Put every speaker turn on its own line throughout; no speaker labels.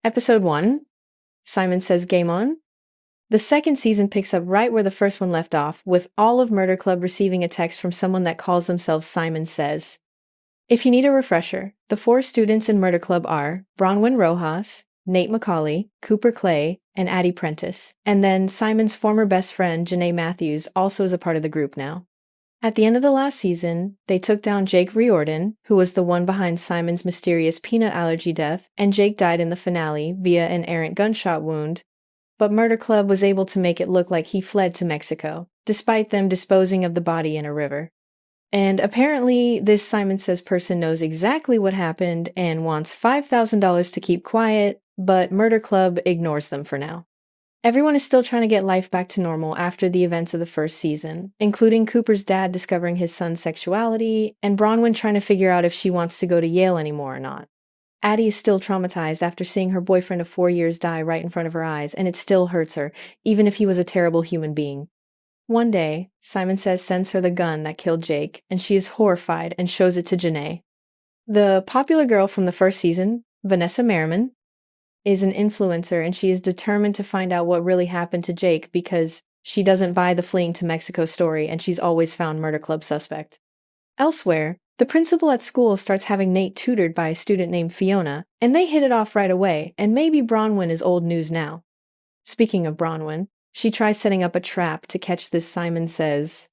Episode 1, Simon Says Game On. The second season picks up right where the first one left off, with all of Murder Club receiving a text from someone that calls themselves Simon Says. If you need a refresher, the 4 students in Murder Club are Bronwyn Rojas, Nate McCauley, Cooper Clay, and Addy Prentice. And then Simon's former best friend, Janae Matthews, also is a part of the group now. At the end of the last season, they took down Jake Riordan, who was the one behind Simon's mysterious peanut allergy death, and Jake died in the finale via an errant gunshot wound. But Murder Club was able to make it look like he fled to Mexico, despite them disposing of the body in a river. And apparently, this Simon Says person knows exactly what happened and wants $5,000 to keep quiet, but Murder Club ignores them for now. Everyone is still trying to get life back to normal after the events of the first season, including Cooper's dad discovering his son's sexuality, and Bronwyn trying to figure out if she wants to go to Yale anymore or not. Addy is still traumatized after seeing her boyfriend of 4 years die right in front of her eyes, and it still hurts her, even if he was a terrible human being. One day, Simon Says sends her the gun that killed Jake, and she is horrified and shows it to Janae. The popular girl from the first season, Vanessa Merriman, is an influencer, and she is determined to find out what really happened to Jake because she doesn't buy the fleeing to Mexico story, and she's always found Murder Club suspect. Elsewhere, the principal at school starts having Nate tutored by a student named Fiona, and they hit it off right away, and maybe Bronwyn is old news now. Speaking of Bronwyn, she tries setting up a trap to catch this Simon Says.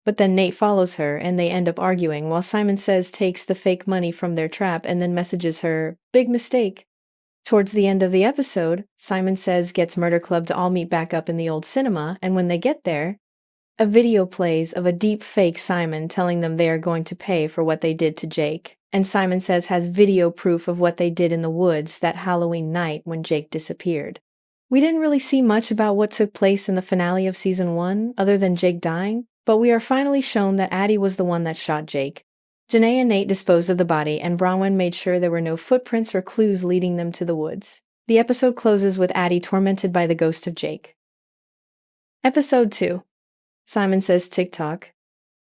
But then Nate follows her, and they end up arguing while Simon Says takes the fake money from their trap and then messages her, "Big mistake." Towards the end of the episode, Simon Says gets Murder Club to all meet back up in the old cinema, and when they get there, a video plays of a deep fake Simon telling them they are going to pay for what they did to Jake. And Simon Says has video proof of what they did in the woods that Halloween night when Jake disappeared. We didn't really see much about what took place in the finale of Season 1, other than Jake dying, but we are finally shown that Addy was the one that shot Jake. Janae and Nate disposed of the body, and Bronwyn made sure there were no footprints or clues leading them to the woods. The episode closes with Addy tormented by the ghost of Jake. Episode 2, Simon Says TikTok.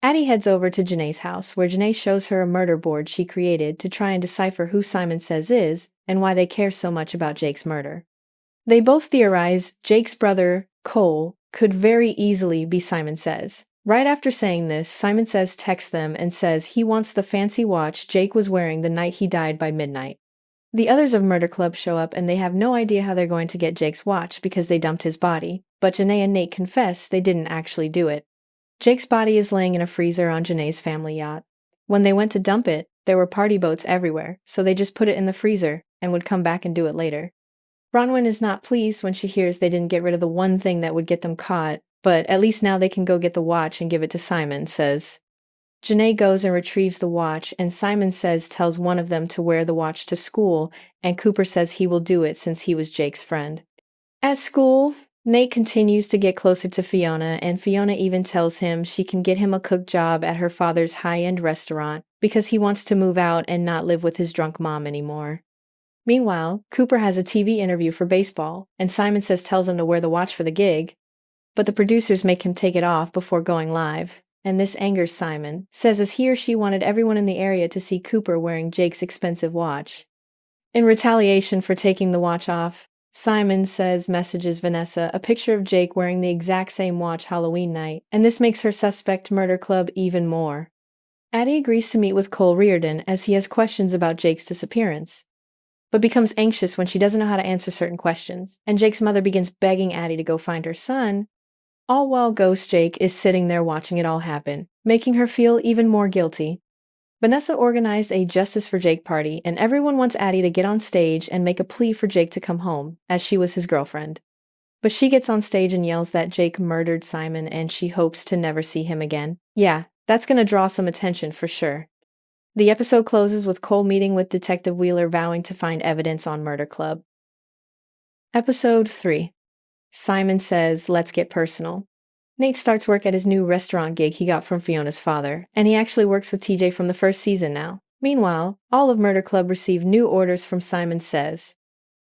Addy heads over to Janae's house, where Janae shows her a murder board she created to try and decipher who Simon Says is and why they care so much about Jake's murder. They both theorize Jake's brother, Cole, could very easily be Simon Says. Right after saying this, Simon Says texts them and says he wants the fancy watch Jake was wearing the night he died by midnight. The others of Murder Club show up and they have no idea how they're going to get Jake's watch because they dumped his body, but Janae and Nate confess they didn't actually do it. Jake's body is laying in a freezer on Janae's family yacht. When they went to dump it, there were party boats everywhere, so they just put it in the freezer and would come back and do it later. Bronwyn is not pleased when she hears they didn't get rid of the one thing that would get them caught, but at least now they can go get the watch and give it to Simon Says. Janae goes and retrieves the watch, and Simon Says tells one of them to wear the watch to school, and Cooper says he will do it since he was Jake's friend. At school, Nate continues to get closer to Fiona, and Fiona even tells him she can get him a cook job at her father's high-end restaurant because he wants to move out and not live with his drunk mom anymore. Meanwhile, Cooper has a TV interview for baseball, and Simon Says tells him to wear the watch for the gig, but the producers make him take it off before going live, and this angers Simon, says as he or she wanted everyone in the area to see Cooper wearing Jake's expensive watch. In retaliation for taking the watch off, Simon Says messages Vanessa a picture of Jake wearing the exact same watch Halloween night, and this makes her suspect Murder Club even more. Addy agrees to meet with Cole Riordan as he has questions about Jake's disappearance, but becomes anxious when she doesn't know how to answer certain questions, and Jake's mother begins begging Addy to go find her son, all while Ghost Jake is sitting there watching it all happen, making her feel even more guilty. Vanessa organized a Justice for Jake party, and everyone wants Addy to get on stage and make a plea for Jake to come home, as she was his girlfriend. But she gets on stage and yells that Jake murdered Simon and she hopes to never see him again. Yeah, that's gonna draw some attention for sure. The episode closes with Cole meeting with Detective Wheeler vowing to find evidence on Murder Club. Episode 3. Simon Says, Let's Get Personal. Nate starts work at his new restaurant gig he got from Fiona's father, and he actually works with TJ from the first season now. Meanwhile, all of Murder Club receive new orders from Simon Says.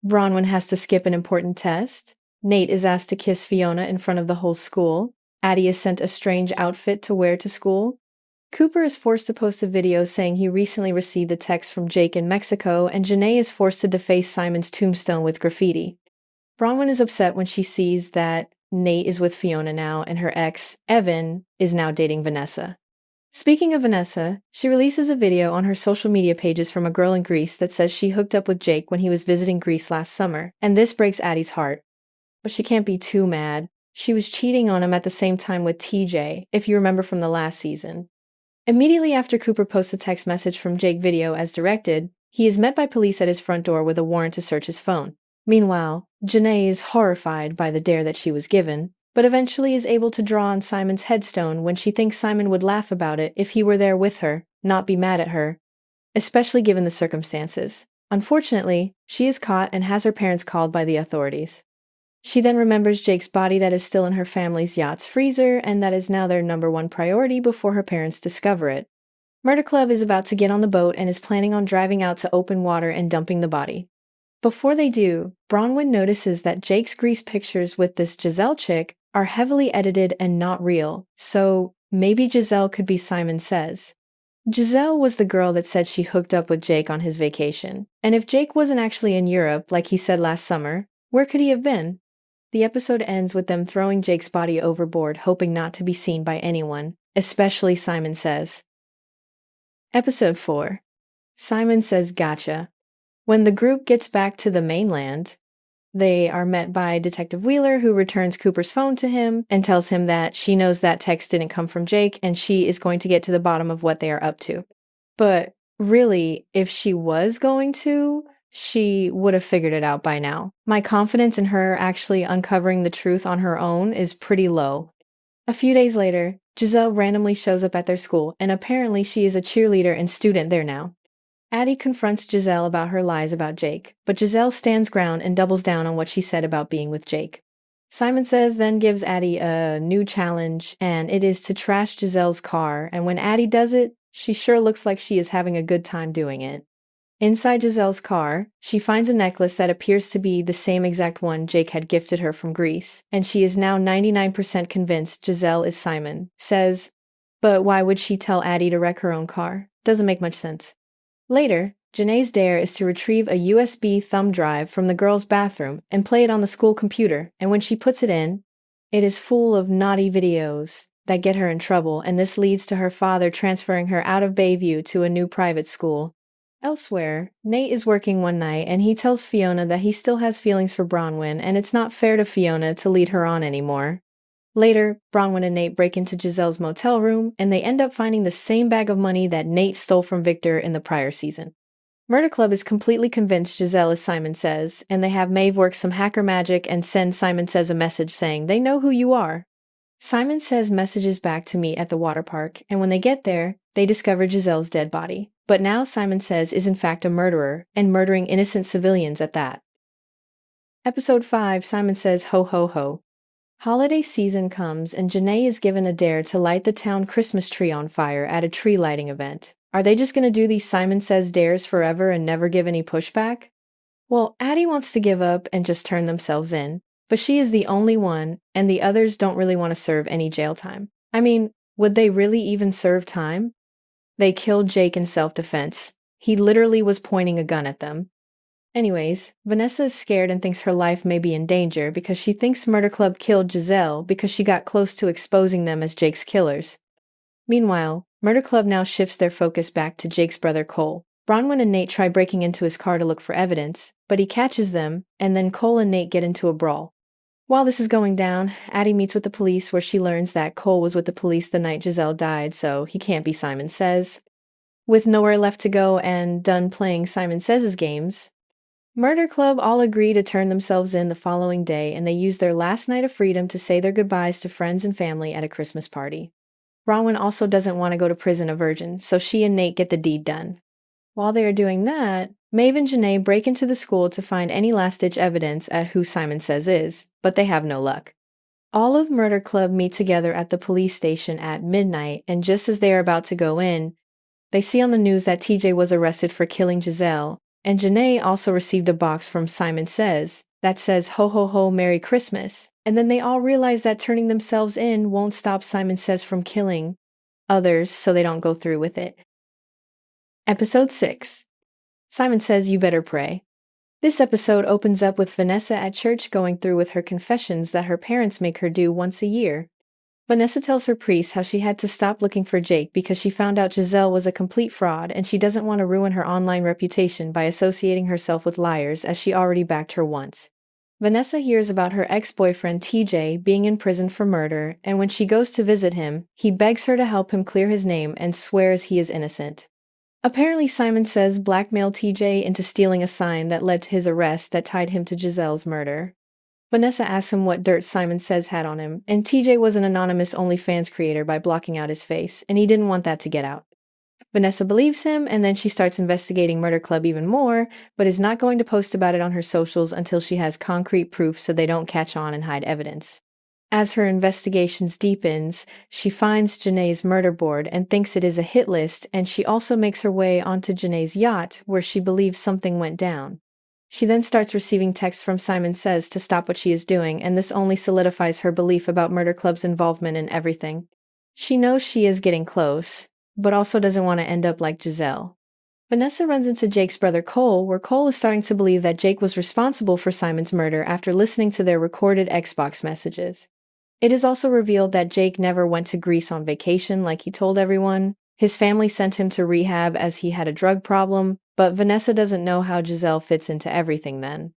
Bronwyn has to skip an important test. Nate is asked to kiss Fiona in front of the whole school. Addy is sent a strange outfit to wear to school. Cooper is forced to post a video saying he recently received a text from Jake in Mexico, and Janae is forced to deface Simon's tombstone with graffiti. Bronwyn is upset when she sees that Nate is with Fiona now, and her ex, Evan, is now dating Vanessa. Speaking of Vanessa, she releases a video on her social media pages from a girl in Greece that says she hooked up with Jake when he was visiting Greece last summer, and this breaks Addy's heart. But she can't be too mad. She was cheating on him at the same time with TJ, if you remember from the last season. Immediately after Cooper posts a text message from Jake video as directed, he is met by police at his front door with a warrant to search his phone. Meanwhile, Janae is horrified by the dare that she was given, but eventually is able to draw on Simon's headstone when she thinks Simon would laugh about it if he were there with her, not be mad at her, especially given the circumstances. Unfortunately, she is caught and has her parents called by the authorities. She then remembers Jake's body that is still in her family's yacht's freezer, and that is now their #1 priority before her parents discover it. Murder Club is about to get on the boat and is planning on driving out to open water and dumping the body. Before they do, Bronwyn notices that Jake's Grease pictures with this Giselle chick are heavily edited and not real, so maybe Giselle could be Simon Says. Giselle was the girl that said she hooked up with Jake on his vacation, and if Jake wasn't actually in Europe like he said last summer, where could he have been? The episode ends with them throwing Jake's body overboard, hoping not to be seen by anyone, especially Simon Says. Episode 4. Simon Says Gotcha. When the group gets back to the mainland, they are met by Detective Wheeler, who returns Cooper's phone to him and tells him that she knows that text didn't come from Jake and she is going to get to the bottom of what they are up to. But really, if she was going to, she would have figured it out by now. My confidence in her actually uncovering the truth on her own is pretty low. A few days later, Giselle randomly shows up at their school, and apparently she is a cheerleader and student there now. Addy confronts Giselle about her lies about Jake, but Giselle stands ground and doubles down on what she said about being with Jake. Simon Says then gives Addy a new challenge, and it is to trash Giselle's car, and when Addy does it, she sure looks like she is having a good time doing it. Inside Giselle's car, she finds a necklace that appears to be the same exact one Jake had gifted her from Greece, and she is now 99% convinced Giselle is Simon Says, but why would she tell Addy to wreck her own car? Doesn't make much sense. Later, Janae's dare is to retrieve a USB thumb drive from the girls' bathroom and play it on the school computer, and when she puts it in, it is full of naughty videos that get her in trouble, and this leads to her father transferring her out of Bayview to a new private school. Elsewhere, Nate is working one night and he tells Fiona that he still has feelings for Bronwyn and it's not fair to Fiona to lead her on anymore. Later, Bronwyn and Nate break into Giselle's motel room and they end up finding the same bag of money that Nate stole from Victor in the prior season. Murder Club is completely convinced Giselle is Simon Says, and they have Maeve work some hacker magic and send Simon Says a message saying they know who you are. Simon Says messages back to meet at the water park, and when they get there, they discover Giselle's dead body. But now Simon Says is in fact a murderer, and murdering innocent civilians at that. Episode 5, Simon Says Ho Ho Ho. Holiday season comes, and Janae is given a dare to light the town Christmas tree on fire at a tree lighting event. Are they just going to do these Simon Says dares forever and never give any pushback? Well, Addy wants to give up and just turn themselves in, but she is the only one, and the others don't really want to serve any jail time. I mean, would they really even serve time? They killed Jake in self-defense. He literally was pointing a gun at them. Anyways, Vanessa is scared and thinks her life may be in danger because she thinks Murder Club killed Giselle because she got close to exposing them as Jake's killers. Meanwhile, Murder Club now shifts their focus back to Jake's brother Cole. Bronwyn and Nate try breaking into his car to look for evidence, but he catches them, and then Cole and Nate get into a brawl. While this is going down, Addy meets with the police where she learns that Cole was with the police the night Giselle died, so he can't be Simon Says. With nowhere left to go and done playing Simon Says' games, Murder Club all agree to turn themselves in the following day, and they use their last night of freedom to say their goodbyes to friends and family at a Christmas party. Bronwyn also doesn't want to go to prison a virgin, so she and Nate get the deed done. While they are doing that, Maeve and Janae break into the school to find any last-ditch evidence at who Simon Says is, but they have no luck. All of Murder Club meet together at the police station at midnight, and just as they are about to go in, they see on the news that TJ was arrested for killing Giselle, and Janae also received a box from Simon Says that says Ho Ho Ho Merry Christmas, and then they all realize that turning themselves in won't stop Simon Says from killing. others so they don't go through with it. Episode 6. Simon says you better pray. This episode opens up with Vanessa at church going through with her confessions that her parents make her do once a year. Vanessa tells her priest how she had to stop looking for Jake because she found out Giselle was a complete fraud and she doesn't want to ruin her online reputation by associating herself with liars as she already backed her once. Vanessa hears about her ex-boyfriend TJ being in prison for murder, and when she goes to visit him, he begs her to help him clear his name and swears he is innocent. Apparently, Simon says blackmailed TJ into stealing a sign that led to his arrest that tied him to Giselle's murder. Vanessa asks him what dirt Simon says had on him, and TJ was an anonymous OnlyFans creator by blocking out his face, and he didn't want that to get out. Vanessa believes him, and then she starts investigating Murder Club even more, but is not going to post about it on her socials until she has concrete proof so they don't catch on and hide evidence. As her investigations deepens, she finds Janae's murder board and thinks it is a hit list, and she also makes her way onto Janae's yacht where she believes something went down. She then starts receiving texts from Simon Says to stop what she is doing, and this only solidifies her belief about Murder Club's involvement in everything. She knows she is getting close, but also doesn't want to end up like Giselle. Vanessa runs into Jake's brother Cole, where Cole is starting to believe that Jake was responsible for Simon's murder after listening to their recorded Xbox messages. It is also revealed that Jake never went to Greece on vacation like he told everyone. His family sent him to rehab as he had a drug problem, but Vanessa doesn't know how Giselle fits into everything then.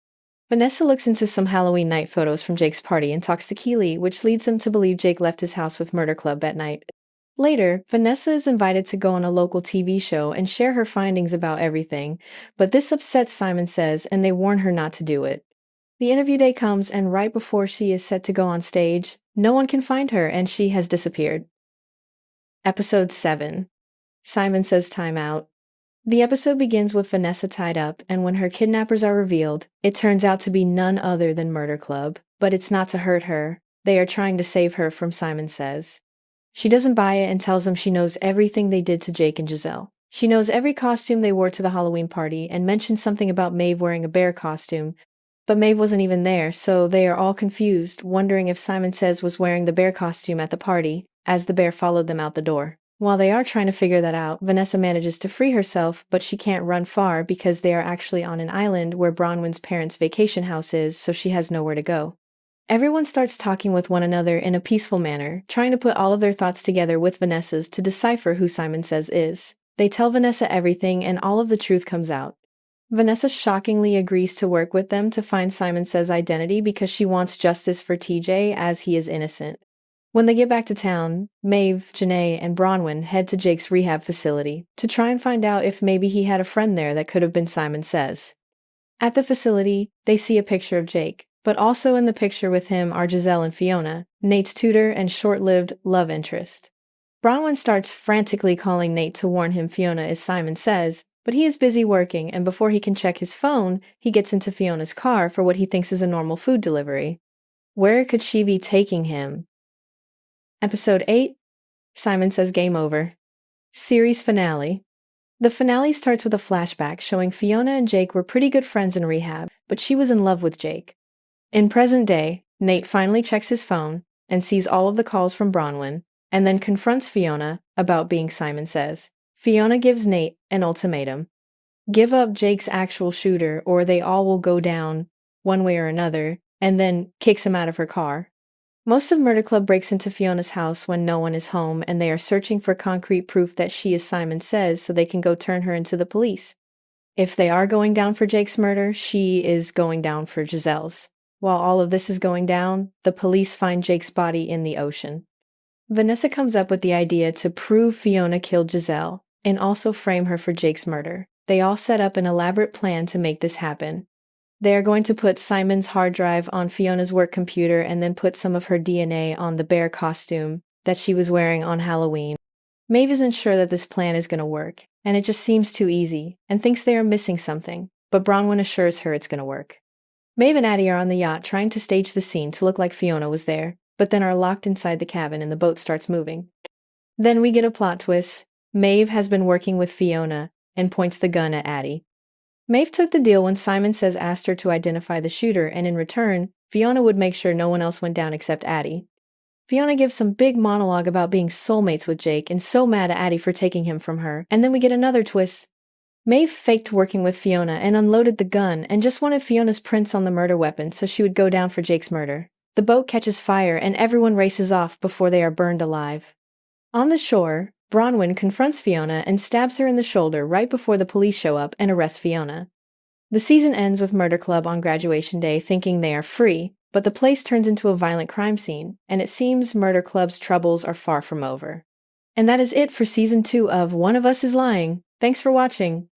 Vanessa looks into some Halloween night photos from Jake's party and talks to Keely, which leads them to believe Jake left his house with Murder Club that night. Later, Vanessa is invited to go on a local TV show and share her findings about everything, but this upsets Simon Says, and they warn her not to do it. The interview day comes, and right before she is set to go on stage, no one can find her and she has disappeared. Episode 7. Simon Says time out. The episode begins with Vanessa tied up, and when her kidnappers are revealed, it turns out to be none other than Murder Club, but it's not to hurt her. They are trying to save her from Simon Says. She doesn't buy it and tells them she knows everything they did to Jake and Giselle. She knows every costume they wore to the Halloween party and mentions something about Maeve wearing a bear costume, but Maeve wasn't even there, so they are all confused, wondering if Simon Says was wearing the bear costume at the party, as the bear followed them out the door. While they are trying to figure that out, Vanessa manages to free herself, but she can't run far because they are actually on an island where Bronwyn's parents' vacation house is, so she has nowhere to go. Everyone starts talking with one another in a peaceful manner, trying to put all of their thoughts together with Vanessa's to decipher who Simon Says is. They tell Vanessa everything, and all of the truth comes out. Vanessa shockingly agrees to work with them to find Simon Says' identity because she wants justice for TJ as he is innocent. When they get back to town, Maeve, Janae, and Bronwyn head to Jake's rehab facility to try and find out if maybe he had a friend there that could have been Simon Says. At the facility, they see a picture of Jake, but also in the picture with him are Giselle and Fiona, Nate's tutor and short-lived love interest. Bronwyn starts frantically calling Nate to warn him Fiona is Simon Says, but he is busy working, and before he can check his phone, he gets into Fiona's car for what he thinks is a normal food delivery. Where could she be taking him? Episode 8. Simon Says game over. Series finale. The finale starts with a flashback showing Fiona and Jake were pretty good friends in rehab, but she was in love with Jake. In present day, Nate finally checks his phone and sees all of the calls from Bronwyn, and then confronts Fiona about being Simon Says. Fiona gives Nate an ultimatum. Give up Jake's actual shooter or they all will go down, one way or another, and then kicks him out of her car. Most of Murder Club breaks into Fiona's house when no one is home, and they are searching for concrete proof that she is Simon Says so they can go turn her into the police. If they are going down for Jake's murder, she is going down for Giselle's. While all of this is going down, the police find Jake's body in the ocean. Vanessa comes up with the idea to prove Fiona killed Giselle, and also frame her for Jake's murder. They all set up an elaborate plan to make this happen. They are going to put Simon's hard drive on Fiona's work computer and then put some of her DNA on the bear costume that she was wearing on Halloween. Maeve isn't sure that this plan is going to work, and it just seems too easy, and thinks they are missing something, but Bronwyn assures her it's going to work. Maeve and Addy are on the yacht trying to stage the scene to look like Fiona was there, but then are locked inside the cabin and the boat starts moving. Then we get a plot twist. Maeve has been working with Fiona and points the gun at Addy. Maeve took the deal when Simon Says asked her to identify the shooter, and in return, Fiona would make sure no one else went down except Addy. Fiona gives some big monologue about being soulmates with Jake and so mad at Addy for taking him from her, and then we get another twist. Maeve faked working with Fiona and unloaded the gun and just wanted Fiona's prints on the murder weapon so she would go down for Jake's murder. The boat catches fire and everyone races off before they are burned alive. On the shore, Bronwyn confronts Fiona and stabs her in the shoulder right before the police show up and arrest Fiona. The season ends with Murder Club on graduation day thinking they are free, but the place turns into a violent crime scene, and it seems Murder Club's troubles are far from over. And that is it for Season 2 of One of Us is Lying. Thanks for watching.